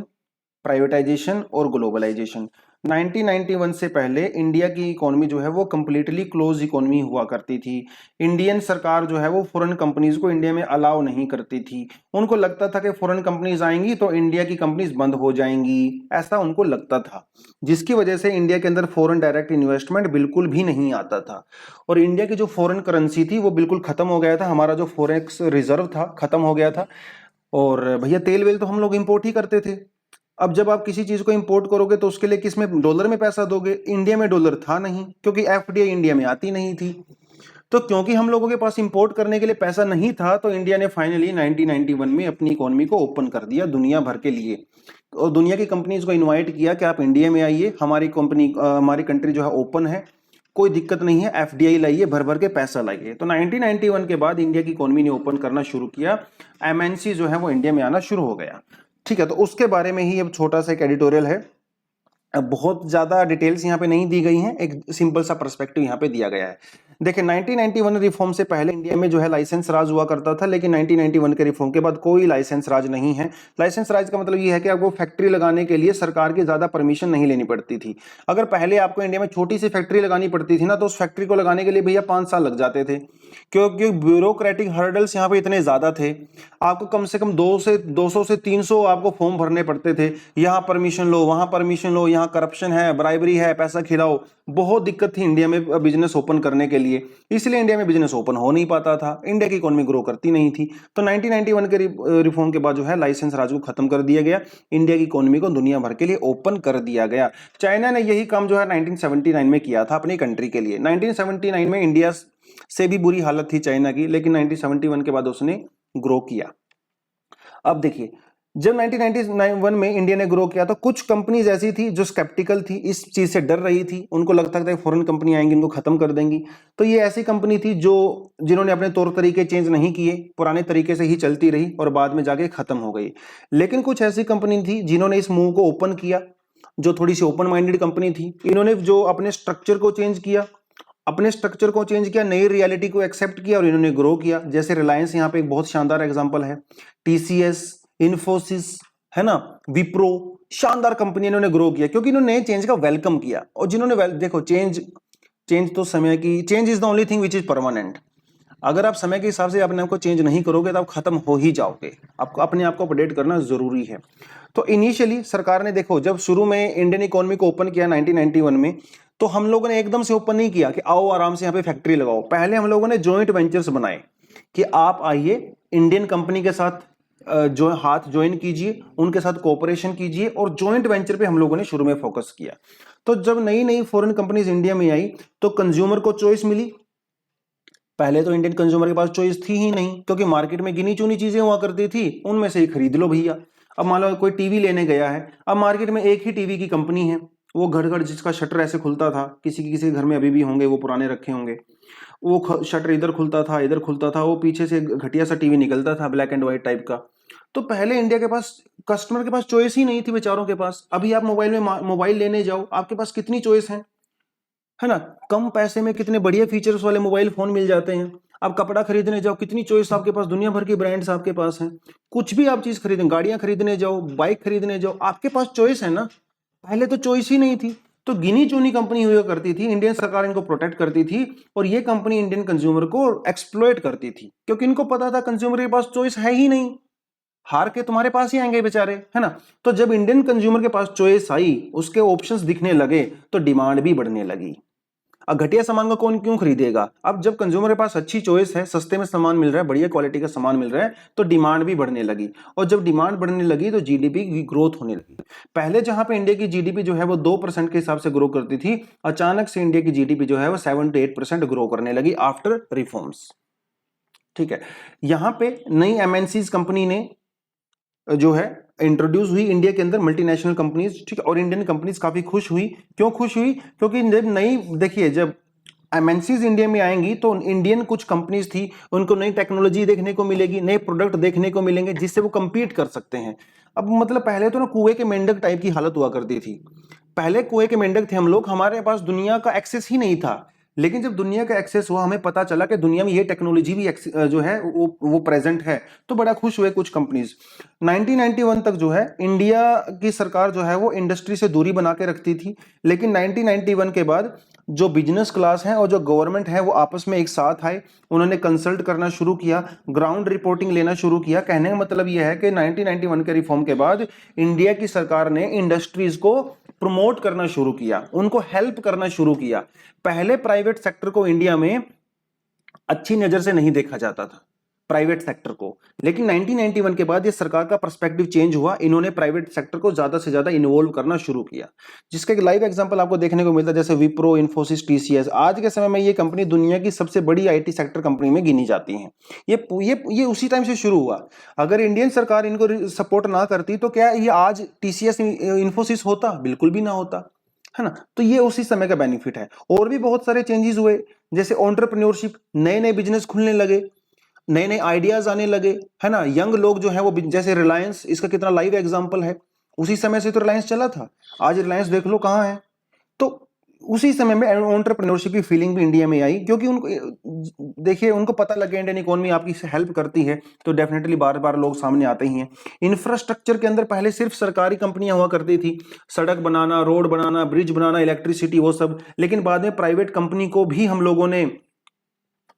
[SPEAKER 1] प्राइवेटाइजेशन और ग्लोबलाइजेशन। 1991 से पहले इंडिया की इकोनॉमी जो है वो कंप्लीटली क्लोज इकोनॉमी हुआ करती थी। इंडियन सरकार जो है वो फॉरेन कंपनीज को इंडिया में अलाउ नहीं करती थी। उनको लगता था कि फॉरेन कंपनीज आएंगी तो इंडिया की कंपनीज बंद हो जाएंगी, ऐसा उनको लगता था, जिसकी वजह से इंडिया के अंदर फॉरेन डायरेक्ट इन्वेस्टमेंट बिल्कुल भी नहीं आता था। और इंडिया की जो फॉरेन करेंसी थी वो बिल्कुल खत्म हो गया था, हमारा जो फॉरेक्स रिजर्व था खत्म हो गया था। और भैया तेल वेल तो हम लोग इंपोर्ट ही करते थे। अब जब आप किसी चीज को इंपोर्ट करोगे तो उसके लिए किस में, डॉलर में पैसा दोगे? इंडिया में डॉलर था नहीं, क्योंकि एफडीआई इंडिया में आती नहीं थी। तो क्योंकि हम लोगों के पास इंपोर्ट करने के लिए पैसा नहीं था, तो इंडिया ने फाइनली 1991 में अपनी इकोनॉमी को ओपन कर दिया दुनिया भर के लिए। और दुनिया की कंपनीज को इनवाइट किया कि आप इंडिया में आइए, हमारी कंपनी हमारी कंट्री जो है ओपन है, कोई दिक्कत नहीं है, एफडीआई लाइए, भर भर के पैसा लाइए। तो 1991 के बाद इंडिया की इकोनॉमी ने ओपन करना शुरू किया, एमएनसी जो है वो इंडिया में आना शुरू हो गया। ठीक है, तो उसके बारे में ही अब छोटा सा एक एडिटोरियल है। अब बहुत ज्यादा डिटेल्स यहाँ पे नहीं दी गई हैं, एक सिंपल सा पर्सपेक्टिव यहाँ पे दिया गया है। देखिए 1991 रिफॉर्म से पहले इंडिया में जो है लाइसेंस राज हुआ करता था, लेकिन 1991 के रिफॉर्म के बाद कोई लाइसेंस राज नहीं है। लाइसेंस राज का मतलब ये है कि आपको फैक्ट्री लगाने के लिए सरकार की ज्यादा परमिशन नहीं लेनी पड़ती थी। अगर पहले आपको इंडिया में छोटी सी फैक्ट्री लगानी पड़ती थी ना, तो उस फैक्ट्री को लगाने के लिए भैया 5 साल लग जाते थे, क्योंकि ब्यूरोक्रेटिक हर्डल्स यहाँ पे इतने ज्यादा थे। आपको कम से कम 200 से 300 आपको फॉर्म भरने पड़ते थे, यहाँ परमिशन लो, वहां परमिशन लो, यहाँ करप्शन है, ब्राइबरी है, पैसा खिलाओ। बहुत दिक्कत थी इंडिया में बिजनेस ओपन करने के लिए, इसलिए इंडिया में बिजनेस ओपन हो नहीं पाता था, इंडिया की इकोनॉमी ग्रो करती नहीं थी। तो 1991 के रिफॉर्म के बाद जो है लाइसेंस राज को खत्म कर दिया गया, इंडिया की इकोनॉमी को दुनिया भर के लिए ओपन कर दिया गया। चाइना ने यही काम जो है 1979 में किया था अपनी कंट्री के लिए। 1979 में इंडिया से भी बुरी हालत थी चाइना की, लेकिन 1971 के बाद उसने ग्रो किया। अब देखिए, जब 1991 में इंडिया ने ग्रो किया तो कुछ कंपनीज ऐसी थी जो स्केप्टिकल थी, इस चीज से डर रही थी, उनको लगता था फॉरेन कंपनी आएंगी इनको खत्म कर देंगी। तो ये ऐसी कंपनी थी जो जिन्होंने अपने तौर तरीके चेंज नहीं किए, पुराने तरीके से ही चलती रही और बाद में जाके खत्म हो गई। लेकिन कुछ ऐसी कंपनी थी जिन्होंने इस मूव को ओपन किया, जो थोड़ी सी ओपन माइंडेड कंपनी थी। इन्होंने जो अपने स्ट्रक्चर को चेंज किया, नई रियलिटी को एक्सेप्ट किया और इन्होंने ग्रो किया। जैसे रिलायंस यहाँ पे एक बहुत शानदार एग्जांपल है, टीसीएस, इन्फोसिस, है ना, विप्रो, शानदार कंपनी इन्होंने ग्रो किया क्योंकि इन्होंने चेंज का वेलकम किया। और जिन्होंने देखो चेंज तो समय की, change is the only thing which is permanent. अगर आप समय के हिसाब से अपने आप को चेंज नहीं करोगे तो आप खत्म हो ही जाओगे। आपको अपने आप को अपडेट करना जरूरी है। तो इनिशियली सरकार ने देखो, जब शुरू में इंडियन इकोनॉमी को ओपन किया 1991 में, तो हम लोगों ने एकदम से ओपन नहीं किया कि आओ आराम से यहाँ पे फैक्ट्री लगाओ। पहले हम लोगों ने जॉइंट वेंचर्स बनाए कि आप आइए इंडियन कंपनी के साथ जो हाथ ज्वाइन कीजिए, उनके साथ कोऑपरेशन कीजिए, और जॉइंट वेंचर पे हम लोगों ने शुरू में फोकस किया। तो जब नई नई फॉरेन कंपनीज इंडिया में आई तो कंज्यूमर को चॉइस मिली। पहले तो इंडियन कंज्यूमर के पास चॉइस थी ही नहीं, क्योंकि मार्केट में गिनी चुनी चीजें हुआ करती थी, उनमें से ही खरीद लो भैया। अब मान लो कोई टीवी लेने गया है, अब मार्केट में एक ही टीवी की कंपनी है, वो घर घर जिसका शटर ऐसे खुलता था, किसी के घर में अभी भी होंगे, वो पुराने रखे होंगे, वो शटर इधर खुलता था इधर खुलता था, वो पीछे से घटिया सा टीवी निकलता था ब्लैक एंड व्हाइट टाइप का। तो पहले इंडिया के पास कस्टमर के पास चॉइस ही नहीं थी बेचारों के पास। अभी आप मोबाइल लेने जाओ, आपके पास कितनी चॉइस है ना, कम पैसे में कितने बढ़िया फीचर्स वाले मोबाइल फोन मिल जाते हैं। आप कपड़ा खरीदने जाओ, कितनी चॉइस आपके पास, दुनिया भर की ब्रांड्स आपके पास हैं। कुछ भी आप चीज खरीदें, गाड़ियां खरीदने जाओ, बाइक खरीदने जाओ, आपके पास चॉइस है ना। पहले तो चॉइस ही नहीं थी, तो गिनी चुनी कंपनी हुआ करती थी, इंडियन सरकार इनको प्रोटेक्ट करती थी, और ये कंपनी इंडियन कंज्यूमर को एक्सप्लॉइट करती थी, क्योंकि इनको पता था कंज्यूमर के पास चॉइस है ही नहीं, हार के तुम्हारे पास ही आएंगे बेचारे, है ना। तो जब इंडियन कंज्यूमर के पास चॉइस आई, उसके ऑप्शंस दिखने लगे, तो डिमांड भी बढ़ने लगी। अब घटिया सामान को कौन क्यों खरीदेगा? अब जब कंज्यूमर के पास अच्छी चॉइस है, सस्ते में सामान मिल रहा है, बढ़िया क्वालिटी का सामान मिल रहा है, तो डिमांड भी बढ़ने लगी। और जब डिमांड बढ़ने लगी तो जीडीपी की ग्रोथ होने लगी। पहले जहां पे इंडिया की जीडीपी जो है वो 2% के हिसाब से ग्रो करती थी, अचानक से इंडिया की जीडीपी जो है वो 7 to 8% ग्रो करने लगी आफ्टर रिफॉर्म्स। ठीक है, यहां पे नई एमएनसीज कंपनी ने जो है इंट्रोड्यूस हुई इंडिया के अंदर, मल्टीनेशनल कंपनीज, ठीक है, और इंडियन कंपनीज काफी खुश हुई। क्यों खुश हुई? क्योंकि जब देखिए, जब एमएनसीज इंडिया में आएंगी तो इंडियन कुछ कंपनीज थी, उनको नई टेक्नोलॉजी देखने को मिलेगी, नए प्रोडक्ट देखने को मिलेंगे, जिससे वो compete कर सकते हैं। अब मतलब पहले तो ना कुएं के मेंढक टाइप की हालत हुआ करती थी। पहले कुएं के मेंढक थे हम लोग, हमारे पास दुनिया का एक्सेस ही नहीं था। लेकिन जब दुनिया का एक्सेस हुआ, हमें पता चला कि दुनिया में ये टेक्नोलॉजी भी जो है वो प्रेजेंट है, तो बड़ा खुश हुए कुछ कंपनीज। 1991 तक जो है इंडिया की सरकार जो है वो इंडस्ट्री से दूरी बना के रखती थी, लेकिन 1991 के बाद जो बिजनेस क्लास है और जो गवर्नमेंट है वो आपस में एक साथ आए, उन्होंने कंसल्ट करना शुरू किया, ग्राउंड रिपोर्टिंग लेना शुरू किया। कहने का मतलब यह है कि 1991 के रिफॉर्म के बाद इंडिया की सरकार ने इंडस्ट्रीज को प्रमोट करना शुरू किया, उनको हेल्प करना शुरू किया। पहले प्राइवेट सेक्टर को इंडिया में अच्छी नजर से नहीं देखा जाता था, प्राइवेट सेक्टर को, लेकिन 1991 के बाद ये सरकार का पर्सपेक्टिव चेंज हुआ, इन्होंने प्राइवेट सेक्टर को ज्यादा से ज्यादा इन्वॉल्व करना शुरू किया, जिसका एक लाइव एग्जांपल आपको देखने को मिलता है, जैसे विप्रो, इन्फोसिस, टीसीएस। आज के समय में ये कंपनी दुनिया की सबसे बड़ी आईटी सेक्टर कंपनी में गिनी जाती है। ये उसी टाइम से शुरू हुआ। अगर इंडियन सरकार इनको सपोर्ट ना करती तो क्या ये आज टीसीएस, इन्फोसिस होता? बिल्कुल भी ना होता, है ना। तो ये उसी समय का बेनिफिट है। और भी बहुत सारे चेंजेस हुए, जैसे एंटरप्रेन्योरशिप, नए नए बिजनेस खुलने लगे, नए नए आइडियाज आने लगे, है ना। यंग लोग जो है वो, जैसे रिलायंस, इसका कितना लाइव एग्जांपल है, उसी समय से तो रिलायंस चला था, आज रिलायंस देख लो कहां है। तो उसी समय में एंटरप्रेन्योरशिप की फीलिंग भी इंडिया में आई, क्योंकि उनको देखिए, उनको पता लग गया इंडियन इकोनॉमी आपकी हेल्प करती है, तो डेफिनेटली बार बार लोग सामने आते ही हैं। इंफ्रास्ट्रक्चर के अंदर पहले सिर्फ सरकारी कंपनियां हुआ करती थी, सड़क बनाना, रोड बनाना, ब्रिज बनाना, इलेक्ट्रिसिटी, वो सब, लेकिन बाद में प्राइवेट कंपनी को भी हम लोगों ने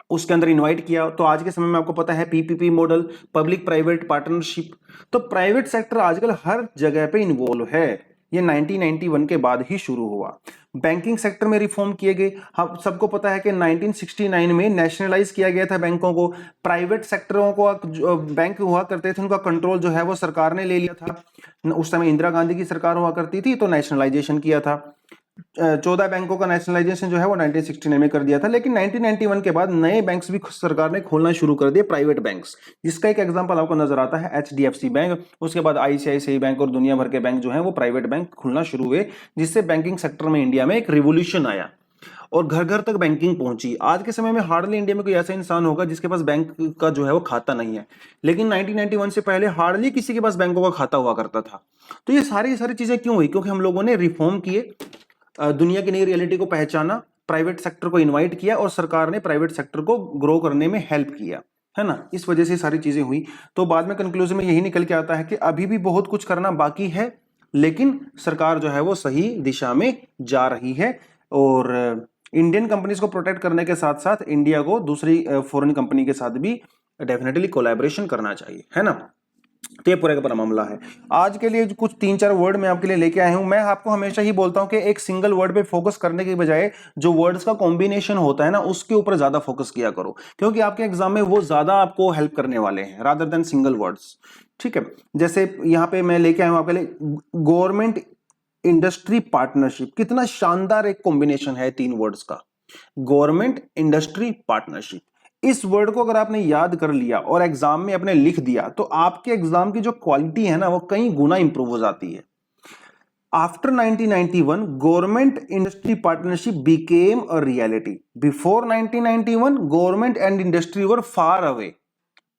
[SPEAKER 1] उसके अंदर इनवाइट किया। तो आज के समय में आपको पता है PPP model, public private partnership. तो प्राइवेट सेक्टर आजकल हर जगह पे इन्वॉल्व है, ये 1991 के बाद ही शुरू हुआ। बैंकिंग सेक्टर में रिफॉर्म किए गए। हम सबको पता है कि 1969 में नेशनलाइज किया गया था बैंकों को। प्राइवेट सेक्टरों को जो बैंक हुआ करते थे उनका कंट्रोल जो है वो सरकार ने ले लिया था। उस समय इंदिरा गांधी की सरकार हुआ करती थी, तो नेशनलाइजेशन किया था। 14 बैंकों का नेशनलाइजेशन जो है वो 1969 में कर दिया था। लेकिन 1991 के बाद नए बैंक्स भी सरकार ने खोलना शुरू कर दिए, प्राइवेट बैंक्स, जिसका एक एग्जांपल आपको नजर आता है एचडीएफसी बैंक। उसके बाद आईसीआईसीआई बैंक और दुनिया भर के बैंक जो है वो प्राइवेट बैंक खुलना शुरू हुए, जिससे बैंकिंग सेक्टर में इंडिया में एक रिवोल्यूशन आया और घर घर तक बैंकिंग पहुंची। आज के समय में हार्डली इंडिया में कोई ऐसा इंसान होगा जिसके पास बैंक का जो है वो खाता नहीं है, लेकिन 1991 से पहले हार्डली किसी के पास बैंकों का खाता हुआ करता था। तो ये सारी चीजें क्यों हुई? क्योंकि हम लोगों ने रिफॉर्म किए, दुनिया की नई रियलिटी को पहचाना, प्राइवेट सेक्टर को इनवाइट किया और सरकार ने प्राइवेट सेक्टर को ग्रो करने में हेल्प किया, है ना। इस वजह से सारी चीजें हुई। तो बाद में कंक्लूजन में यही निकल के आता है कि अभी भी बहुत कुछ करना बाकी है, लेकिन सरकार जो है वो सही दिशा में जा रही है। और इंडियन कंपनीज को प्रोटेक्ट करने के साथ साथ इंडिया को दूसरी फॉरेन कंपनी के साथ भी डेफिनेटली कोलैबोरेशन करना चाहिए, है ना। तो ये पूरे का पूरा मामला है। आज के लिए कुछ 3-4 वर्ड मैं आपके लिए लेके आया हूं। मैं आपको हमेशा ही बोलता हूं कि एक सिंगल वर्ड पे फोकस करने के बजाय जो वर्ड्स का कॉम्बिनेशन होता है ना, उसके ऊपर ज्यादा फोकस किया करो, क्योंकि आपके एग्जाम में वो ज्यादा आपको हेल्प करने वाले हैं रादर देन सिंगल वर्ड्स, ठीक है। जैसे यहाँ पे मैं लेके आया हूं आपके लिए गवर्नमेंट इंडस्ट्री पार्टनरशिप। कितना शानदार एक कॉम्बिनेशन है 3 वर्ड्स का, गवर्नमेंट इंडस्ट्री पार्टनरशिप। इस वर्ड को अगर आपने याद कर लिया और एग्जाम में अपने लिख दिया, तो आपके एग्जाम की जो क्वालिटी है ना वो कई गुना इंप्रूव हो जाती है। After 1991 government industry partnership became a reality. Before 1991 government and industry were far away,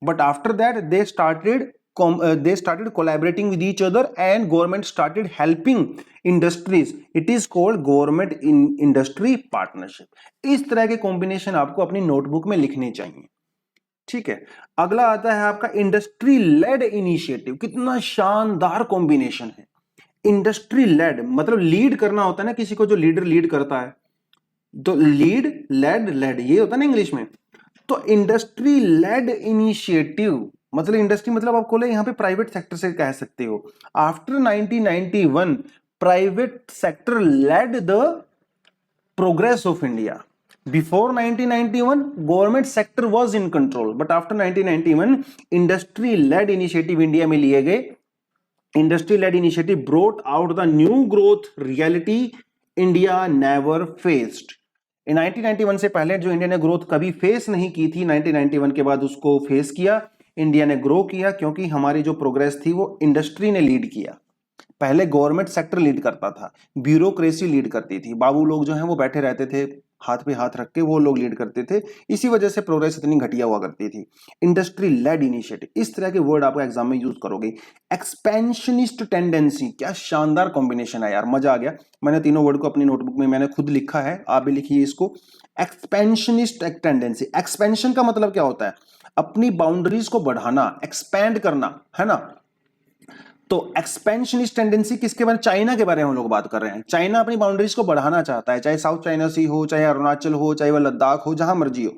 [SPEAKER 1] but after that they started collaborating with each other and government started helping industries. It is called government industry partnership। इस तरह के combination आपको अपनी notebook में लिखने चाहिए, ठीक है। अगला आता है आपका इंडस्ट्री लेड इनिशिएटिव। कितना शानदार कॉम्बिनेशन है। इंडस्ट्री लेड मतलब लीड करना होता है ना किसी को, जो लीडर लीड करता है, तो लीड लेड ये होता है ना इंग्लिश में। तो इंडस्ट्री लेड इनिशिएटिव मतलब इंडस्ट्री मतलब आप खोले यहां पे प्राइवेट सेक्टर से कह सकते हो। After 1991 private sector led the progress of India. Before 1991 government sector was in control, but after 1991 industry led initiative India में लिए गए। Industry led initiative brought out the new growth reality India never faced. 1991 से पहले जो India ने growth कभी face नहीं की थी, 1991 के बाद उसको फेस किया, इंडिया ने ग्रो किया, क्योंकि हमारी जो प्रोग्रेस थी वो इंडस्ट्री ने लीड किया। पहले गवर्नमेंट सेक्टर लीड करता था, ब्यूरोक्रेसी लीड करती थी, बाबू लोग जो हैं वो बैठे रहते थे हाथ पे हाथ रख के वो लोग लीड करते थे, इसी वजह से प्रोग्रेस इतनी घटिया हुआ करती थी। इंडस्ट्री लेड इनिशिएटिव, इस तरह के वर्ड आपको एग्जाम में यूज करोगे। एक्सपेंशनिस्ट टेंडेंसी, क्या शानदार कॉम्बिनेशन है यार, मजा आ गया। मैंने तीनों वर्ड को अपनी नोटबुक में मैंने खुद लिखा है, आप भी लिखिए इसको। एक्सपेंशनिस्ट टेंडेंसी, एक्सपेंशन का मतलब क्या होता है, अपनी बाउंड्रीज को बढ़ाना, एक्सपैंड करना, है ना। तो एक्सपेंशनिस्ट टेंडेंसी किसके बारे में, चाइना के बारे में हम लोग बात कर रहे हैं। चाइना अपनी बाउंड्रीज को बढ़ाना चाहता है, चाहे साउथ चाइना सी हो, चाहे अरुणाचल हो, चाहे वह लद्दाख हो, जहां मर्जी हो।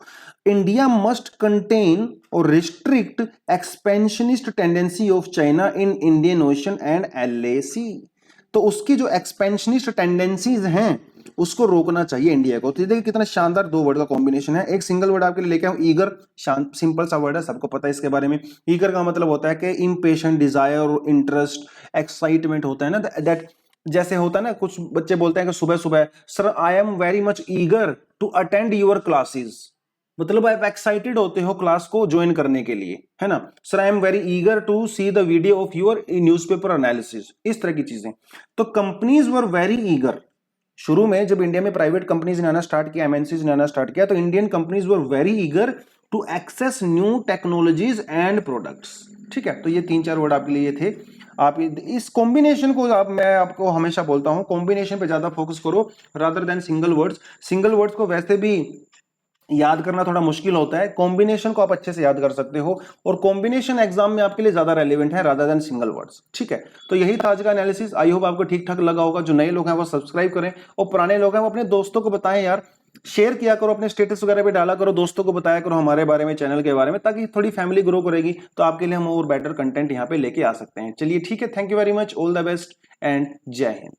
[SPEAKER 1] इंडिया मस्ट कंटेन और restrict expansionist tendency of China in Indian ocean and LAC. तो उसकी जो एक्सपेंशनिस्ट टेंडेंसीज हैं उसको रोकना चाहिए इंडिया को। तो देखिए कितना शानदार दो वर्ड का कॉम्बिनेशन है। एक सिंगल वर्ड आपके लिए लेके आऊं, ईगर, सिंपल सा वर्ड है, सबको पता है इसके बारे में। ईगर का मतलब होता है कि इम्पेशेंट, डिजायर, इंटरेस्ट, एक्साइटमेंट होता है ना, दैट जैसे होता है ना, कुछ बच्चे बोलते हैं कि सुबह सुबह sir I am very much eager to attend your classes, मतलब आप एक्साइटेड होते हो क्लास को ज्वाइन करने के लिए, है ना। Sir I am very eager to see the video of your newspaper analysis, इस तरह की चीजें। तो कंपनीज वर वेरी ईगर, शुरू में जब इंडिया में प्राइवेट कंपनीज ने आना स्टार्ट किया, एमएनसीज ने आना स्टार्ट किया, तो Indian companies were very eager to access new technologies and products. ठीक है, तो ये 3-4 वर्ड आपके लिए थे। आप इस कॉम्बिनेशन को मैं आपको हमेशा बोलता हूं, कॉम्बिनेशन पे ज्यादा फोकस करो rather than single words. Single words को वैसे भी याद करना थोड़ा मुश्किल होता है, कॉम्बिनेशन को आप अच्छे से याद कर सकते हो, और कॉम्बिनेशन एग्जाम में आपके लिए ज्यादा रेलेवेंट है रादर देन सिंगल वर्ड्स। ठीक है, तो यही था आज का एनालिसिस। आई होप आपको ठीक ठाक लगा होगा। जो नए लोग हैं वो सब्सक्राइब करें, और पुराने लोग हैं वो अपने दोस्तों को बताएं यार, शेयर किया करो, अपने स्टेटस वगैरह पे डाला करो, दोस्तों को बताया करो हमारे बारे में, चैनल के बारे में, ताकि थोड़ी फैमिली ग्रो करेगी, तो आपके लिए हम और बेटर कंटेंट यहाँ पे लेके आ सकते हैं। चलिए ठीक है, thank you very much, all the best and जय हिंद।